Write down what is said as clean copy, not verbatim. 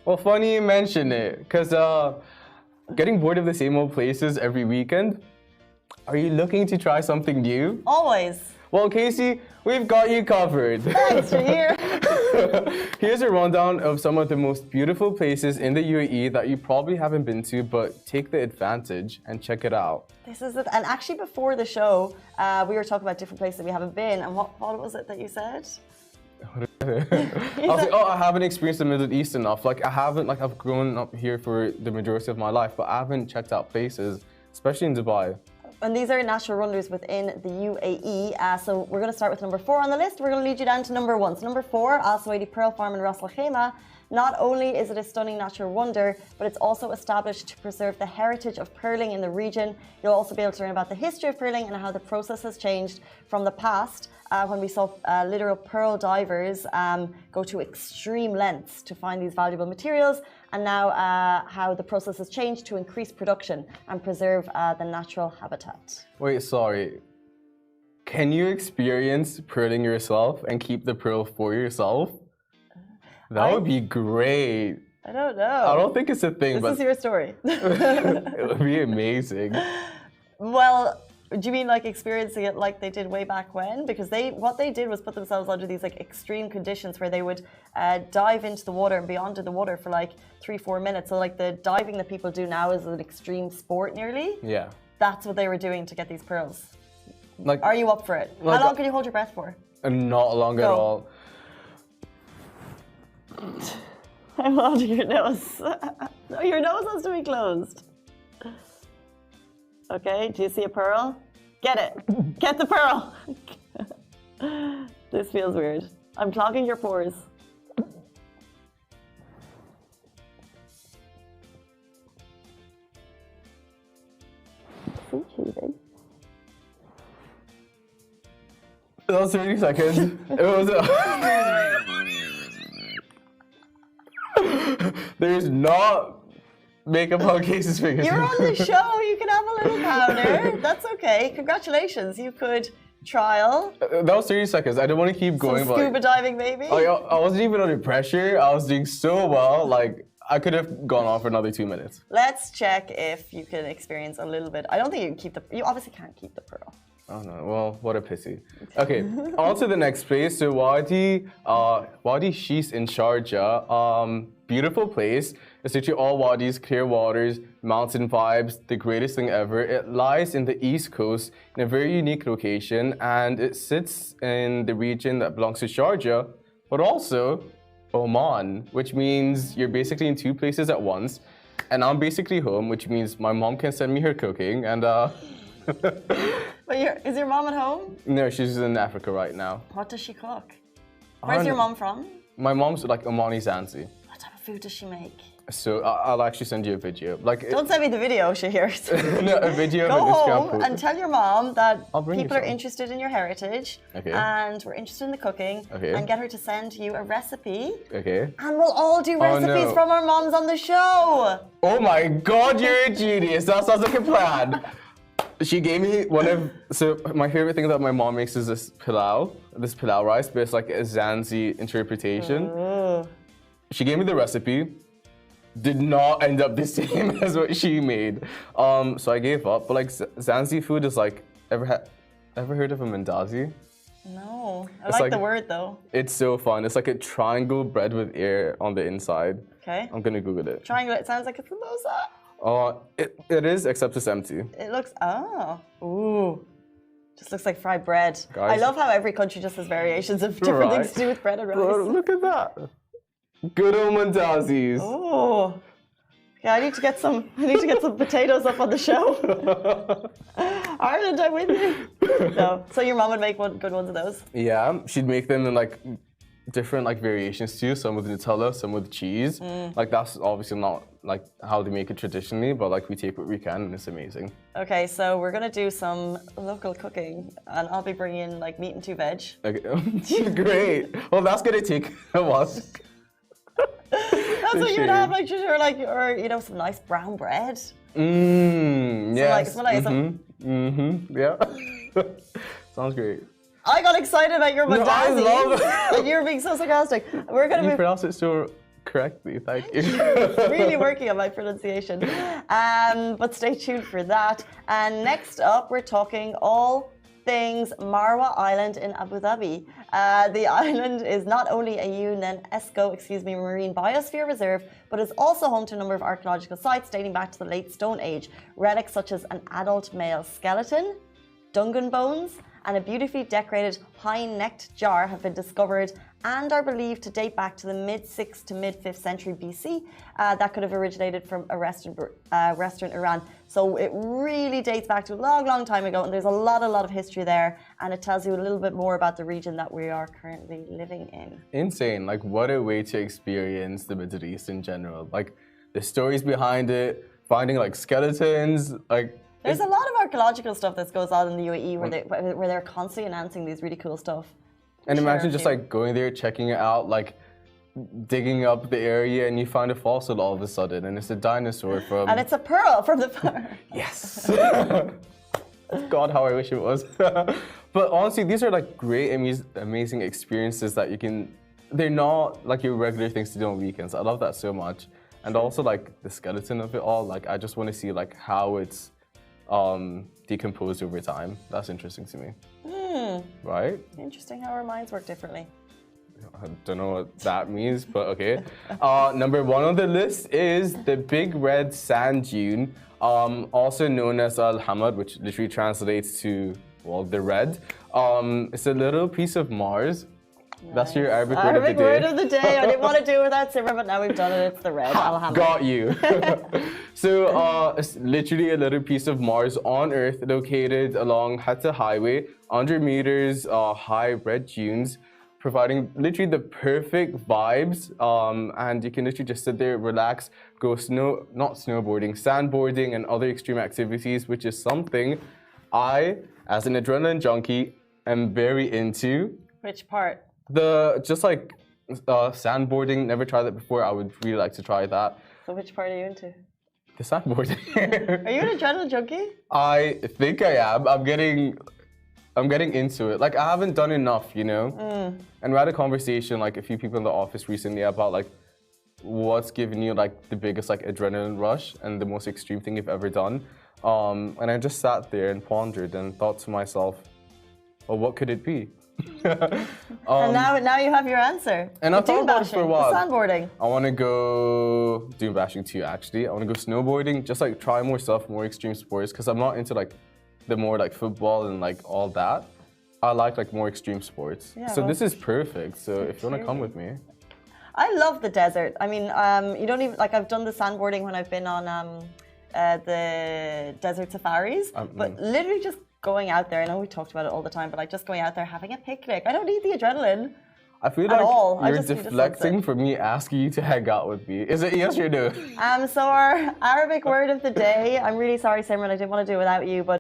Well, funny you mention it, because getting bored of the same old places every weekend, are you looking to try something new? Always. Well, Casey, we've got you covered. Thanks, you're here. Here's a rundown of some of the most beautiful places in the UAE that you probably haven't been to, but take the advantage and check it out. This is it. And actually, before the show, we were talking about different places we haven't been. And what was it that you said? I was like, I haven't experienced the Middle East enough. Like, I haven't, like, I've grown up here for the majority of my life, but I haven't checked out places, especially in Dubai. And these are natural wonders within the UAE. So we're going to start with number 4 on the list. We're going to lead you down to number 1. So number 4, Al Suwaidi Pearl Farm in Ras Al Khaimah. Not only is it a stunning natural wonder, but it's also established to preserve the heritage of pearling in the region. You'll also be able to learn about the history of pearling and how the process has changed from the past, when we saw literal pearl divers go to extreme lengths to find these valuable materials, and now how the process has changed to increase production and preserve the natural habitat. Wait, sorry. Can you experience pearling yourself and keep the pearl for yourself? That would be great. I don't know. I don't think it's a thing, This is your story. It would be amazing. Well, do you mean like experiencing it like they did way back when? Because what they did was put themselves under these like extreme conditions where they would dive into the water and be under the water for like 3-4 minutes. So like the diving that people do now is an extreme sport nearly. Yeah. That's what they were doing to get these pearls. Like, are you up for it? Like, how long can you hold your breath for? Not long at all. I'm holding your nose. No, your nose has to be closed. Okay, do you see a pearl? Get it. Get the pearl. This feels weird. I'm clogging your pores. So cheating. That was 30 seconds. It was There's not makeup on Casey's fingers. You're on the show. You can have a little powder. That's okay. Congratulations. You could trial. That was 30 seconds. I don't want to keep going. Some scuba diving, maybe. I wasn't even under pressure. I was doing so well. Like, I could have gone on for another 2 minutes. Let's check if you can experience a little bit. I don't think you can keep you obviously can't keep the pearl. Oh no, well, what a pity. Okay, on to the next place. So Wadi Shees in Sharjah. Beautiful place. It's literally all wadis, clear waters, mountain vibes, the greatest thing ever. It lies in the east coast in a very unique location, and it sits in the region that belongs to Sharjah, but also Oman, which means you're basically in 2 places at once. And I'm basically home, which means my mom can send me her cooking, and But is your mom at home? No, she's in Africa right now. What does she cook? Where's your mom from? My mom's like Omani Zanzi. What type of food does she make? So I'll actually send you a video. Like, don't send me the video, Shahir. No, a video. Go home and tell your mom that people are interested in your heritage, and we're interested in the cooking, and get her to send you a recipe. Okay. And we'll all do recipes from our moms on the show. Oh my God, you're a genius. That sounds like a plan. She gave me my favorite thing that my mom makes is this pilau rice, but it's like a Zanzi interpretation. She gave me the recipe. Did not end up the same as what she made. So I gave up. But like Zanzi food is like, ever heard of a mandazi? No, I like the word though. It's so fun. It's like a triangle bread with air on the inside. Okay. I'm gonna Google it. Triangle, it sounds like a samosa. It is, except it's empty. It looks, ooh. Just looks like fried bread. Guys, I love how every country just has variations of different things to do with bread and rice. Bro, look at that. Good old mandazis. Oh. Yeah, I need to get some potatoes up on the show. Ireland, I'm with you. No. So your mom would make good ones of those? Yeah, she'd make them in like different like variations too. Some with Nutella, some with cheese. Like that's obviously not like how they make it traditionally, but like we take what we can and it's amazing. Okay, so we're gonna do some local cooking, and I'll be bringing in like meat and 2 veg. Okay, great. Well, that's gonna take a while. That's what you'd have, like, or you know, some nice brown bread. Yes. Yeah. Sounds great. I got excited about your mandazis. No, I love it. Like, you're being so sarcastic. We're gonna pronounce it so correctly. Thank you. Really working on my pronunciation. But stay tuned for that. And next up, we're talking all things Marwa Island in Abu Dhabi. The island is not only a UNESCO, marine biosphere reserve, but is also home to a number of archaeological sites dating back to the late Stone Age. Relics such as an adult male skeleton, Dungan bones, and a beautifully decorated high-necked jar have been discovered and are believed to date back to the mid-6th to mid-5th century BC. That could have originated from a restaurant Iran. So it really dates back to a long, long time ago, and there's a lot of history there, and it tells you a little bit more about the region that we are currently living in. Insane. Like, what a way to experience the Middle East in general. Like, the stories behind it, finding, like, skeletons, like... There's a lot of archaeological stuff that goes on in the UAE where they're constantly announcing these really cool stuff. And imagine just like going there, checking it out, like digging up the area, and you find a fossil all of a sudden, and it's a dinosaur from... And it's a pearl from the far. Yes! God, how I wish it was. But honestly, these are like great, amazing experiences that you can... They're not like your regular things to do on weekends. I love that so much. And also like the skeleton of it all, like I just want to see like how it's decomposed over time. That's interesting to me. Right? Interesting how our minds work differently. I don't know what that means, but okay. Number 1 on the list is the Big Red Sand Dune, also known as Al Hamad, which literally translates to, well, the red. It's a little piece of Mars. Nice. That's your Arabic word of the day. Word of the day. I didn't want to do it without Simmer, but now we've done it. It's the red. Al Hamad. Got you. So it's literally a little piece of Mars on Earth located along Hatta Highway, 100 meters high red dunes, providing literally the perfect vibes. And you can literally just sit there, relax, go sandboarding, and other extreme activities, which is something I, as an adrenaline junkie, am very into. Which part? Just like sandboarding, never tried that before. I would really like to try that. So which part are you into? The sandboarding. Are you an adrenaline junkie? I think I am. I'm getting into it. Like I haven't done enough, you know? And we had a conversation, like a few people in the office recently, about like what's given you like the biggest like adrenaline rush and the most extreme thing you've ever done. And I just sat there and pondered and thought to myself, well, what could it be? And now you have your answer. And I thought about it for a while. Sandboarding. I want to go dune bashing too, actually. I want to go snowboarding, just like try more stuff, more extreme sports, because I'm not into like the more like football and like all that. I like more extreme sports. Yeah, so this is perfect. So if you want to come with me. I love the desert. I mean, you don't even, like I've done the sandboarding when I've been on the desert safaris, but literally just going out there, I know we talked about it all the time, but like just going out there, having a picnic. I don't need the adrenaline. I feel like you're deflecting from me asking you to hang out with me. Is it yes or no? So our Arabic word of the day, I'm really sorry, Simran, I didn't want to do it without you, but